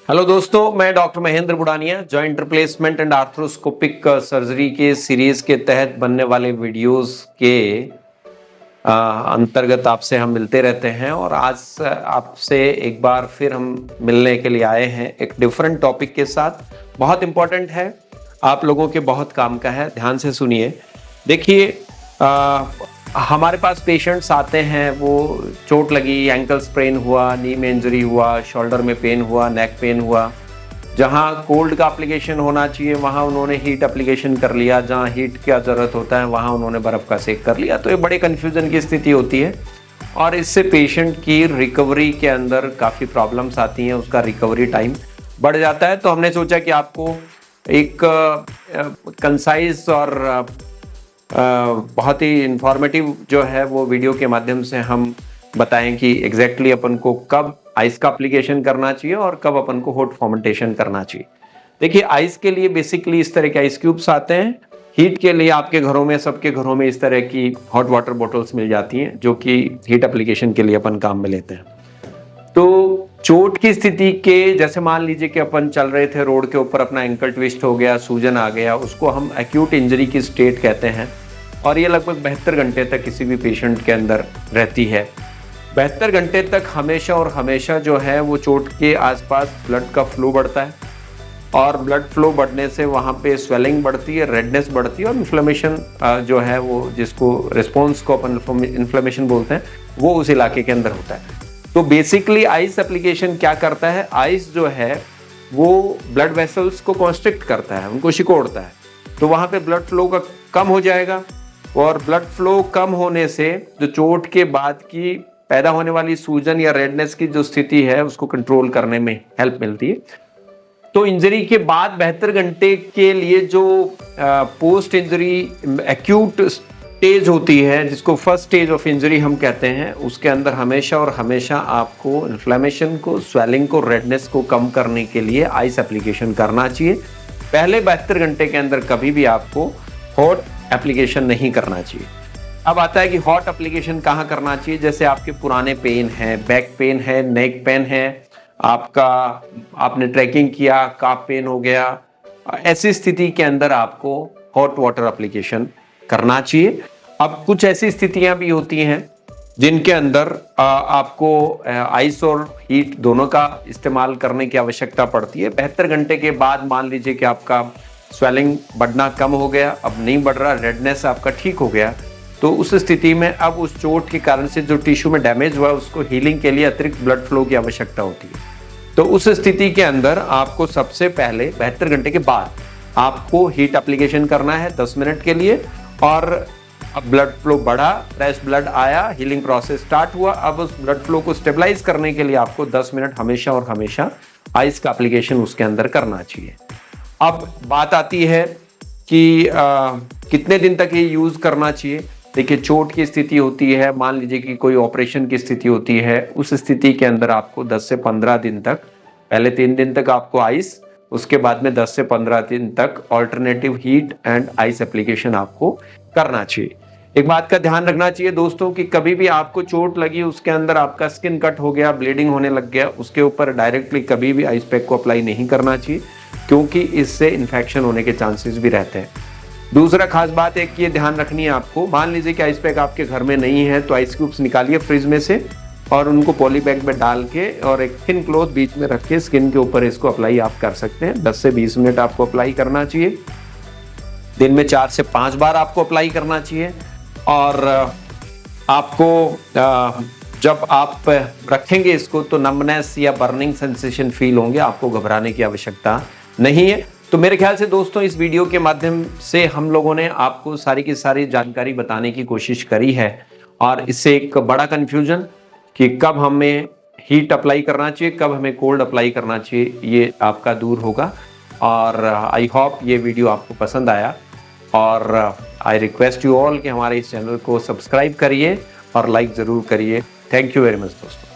Hello दोस्तों, मैं doctor Mahendra Budania joint replacement and arthroscopic surgery के सीरीज के तहत बनने वाले वीडियोस के अंतर्गत आपसे हम मिलते रहते हैं। और आज आपसे एक बार फिर हम मिलने के लिए आए हैं एक डिफरेंट टॉपिक के साथ। बहुत इम्पोर्टेंट है, आप लोगों के बहुत काम का है, ध्यान से सुनिए। देखिए, हमारे पास पेशेंट्स आते हैं, वो चोट लगी, एंकल स्प्रेन हुआ, नी में इंजरी हुआ, शोल्डर में पेन हुआ, नेक पेन हुआ। जहाँ कोल्ड का एप्लीकेशन होना चाहिए वहाँ उन्होंने हीट एप्लीकेशन कर लिया, जहाँ हीट की ज़रूरत होता है वहाँ उन्होंने बर्फ़ का सेक कर लिया। तो ये बड़े कन्फ्यूज़न की स्थिति होती है और इससे पेशेंट की रिकवरी के अंदर काफ़ी प्रॉब्लम्स आती हैं, उसका रिकवरी टाइम बढ़ जाता है। तो हमने सोचा कि आपको एक कंसाइज और बहुत ही इंफॉर्मेटिव जो है वो वीडियो के माध्यम से हम बताएं कि एग्जैक्टली अपन को कब आइस का एप्लीकेशन करना चाहिए और कब अपन को हॉट फॉर्मेंटेशन करना चाहिए। देखिए, आइस के लिए बेसिकली इस तरह के आइस क्यूब्स आते हैं। हीट के लिए आपके घरों में, सबके घरों में इस तरह की हॉट वाटर बॉटल्स मिल जाती हैं जो कि हीट एप्लीकेशन के लिए अपन काम में लेते हैं। तो चोट की स्थिति के जैसे मान लीजिए कि अपन चल रहे थे रोड के ऊपर, अपना एंकल ट्विस्ट हो गया, सूजन आ गया, उसको हम एक्यूट इंजरी की स्टेट कहते हैं और ये लगभग 72 घंटे तक किसी भी पेशेंट के अंदर रहती है। 72 घंटे तक हमेशा और हमेशा जो है वो चोट के आसपास ब्लड का फ्लो बढ़ता है और ब्लड फ्लो बढ़ने से वहाँ पे स्वेलिंग बढ़ती है, रेडनेस बढ़ती है और इन्फ्लेमेशन जो है वो, जिसको रिस्पॉन्स को अपन इन्फ्लेमेशन बोलते हैं, वो उस इलाके के अंदर होता है। तो बेसिकली आइस एप्लीकेशन क्या करता है, आइस जो है वो ब्लड वेसल्स को कॉन्स्ट्रिक्ट करता है, उनको सिकोड़ता है। तो वहाँ पे ब्लड फ्लो का कम हो जाएगा और ब्लड फ्लो कम होने से जो चोट के बाद की पैदा होने वाली सूजन या रेडनेस की जो स्थिति है उसको कंट्रोल करने में हेल्प मिलती है। तो इंजरी के बाद 72 घंटे के लिए जो पोस्ट इंजरी एक्यूट स्टेज होती है, जिसको फर्स्ट स्टेज ऑफ इंजरी हम कहते हैं, उसके अंदर हमेशा और हमेशा आपको इन्फ्लेमेशन को, स्वेलिंग को, रेडनेस को कम करने के लिए आइस एप्लीकेशन करना चाहिए। पहले 72 घंटे के अंदर कभी भी आपको हॉट एप्लीकेशन नहीं करना चाहिए। अब आता है कि हॉट एप्लीकेशन कहाँ करना चाहिए। जैसे आपके पुराने पेन है, बैक पेन है, नेक पेन है, आपने ट्रैकिंग किया, काफ पेन हो गया, ऐसी स्थिति के अंदर आपको हॉट वाटर एप्लीकेशन करना चाहिए। अब कुछ ऐसी स्थितियां भी होती हैं जिनके अंदर आपको आइस और हीट दोनों का इस्तेमाल करने की आवश्यकता पड़ती है। 72 घंटे के बाद मान लीजिए कि आपका स्वेलिंग बढ़ना कम हो गया, अब नहीं बढ़ रहा, रेडनेस आपका ठीक हो गया, तो उस स्थिति में अब उस चोट के कारण से जो टिश्यू में डैमेज हुआ उसको हीलिंग के लिए अतिरिक्त ब्लड फ्लो की आवश्यकता होती है। तो उस स्थिति के अंदर आपको सबसे पहले 72 घंटे के बाद आपको हीट एप्लीकेशन करना है 10 मिनट के लिए। और अब ब्लड फ्लो बढ़ा, फ्रेश ब्लड आया, हीलिंग प्रोसेस स्टार्ट हुआ। अब उस ब्लड फ्लो को स्टेबलाइज करने के लिए आपको 10 मिनट हमेशा और हमेशा आइस का एप्लीकेशन उसके अंदर करना चाहिए। अब बात आती है कि कितने दिन तक ये यूज करना चाहिए। देखिए, चोट की स्थिति होती है, मान लीजिए कि कोई ऑपरेशन की स्थिति होती है, उस स्थिति के अंदर आपको 10 से 15 दिन तक, पहले 3 दिन तक आपको आइस, उसके बाद में 10 से 15 दिन तक alternative heat and ice application आपको करना चाहिए। एक बात का ध्यान रखना चाहिए दोस्तों कि कभी भी आपको चोट लगी, उसके अंदर आपका स्किन कट हो गया, ब्लीडिंग होने लग गया, उसके ऊपर डायरेक्टली कभी भी आइस पैक को अप्लाई नहीं करना चाहिए, क्योंकि इससे इन्फेक्शन होने के चांसेस भी रहते हैं। दूसरा खास बात एक ये ध्यान रखनी है आपको, मान लीजिए कि आइस पैक आपके घर में नहीं है तो आइस क्यूब्स निकालिए फ्रिज में से और उनको पॉली बैग में डाल के और एक थिन क्लॉथ बीच में रख के स्किन के ऊपर इसको अप्लाई आप कर सकते हैं। 10 से 20 मिनट आपको अप्लाई करना चाहिए। दिन में 4 से 5 बार आपको अप्लाई करना चाहिए। और आपको जब आप रखेंगे इसको तो नमनेस या बर्निंग सेंसेशन फील होंगे, आपको घबराने की आवश्यकता नहीं है। तो मेरे ख्याल से दोस्तों, इस वीडियो के माध्यम से हम लोगों ने आपको सारी की सारी जानकारी बताने की कोशिश करी है और इससे एक बड़ा कन्फ्यूजन कि कब हमें हीट अप्लाई करना चाहिए, कब हमें कोल्ड अप्लाई करना चाहिए, ये आपका दूर होगा। और आई होप ये वीडियो आपको पसंद आया और आई रिक्वेस्ट यू ऑल कि हमारे इस चैनल को सब्सक्राइब करिए और लाइक ज़रूर करिए। थैंक यू वेरी मच दोस्तों।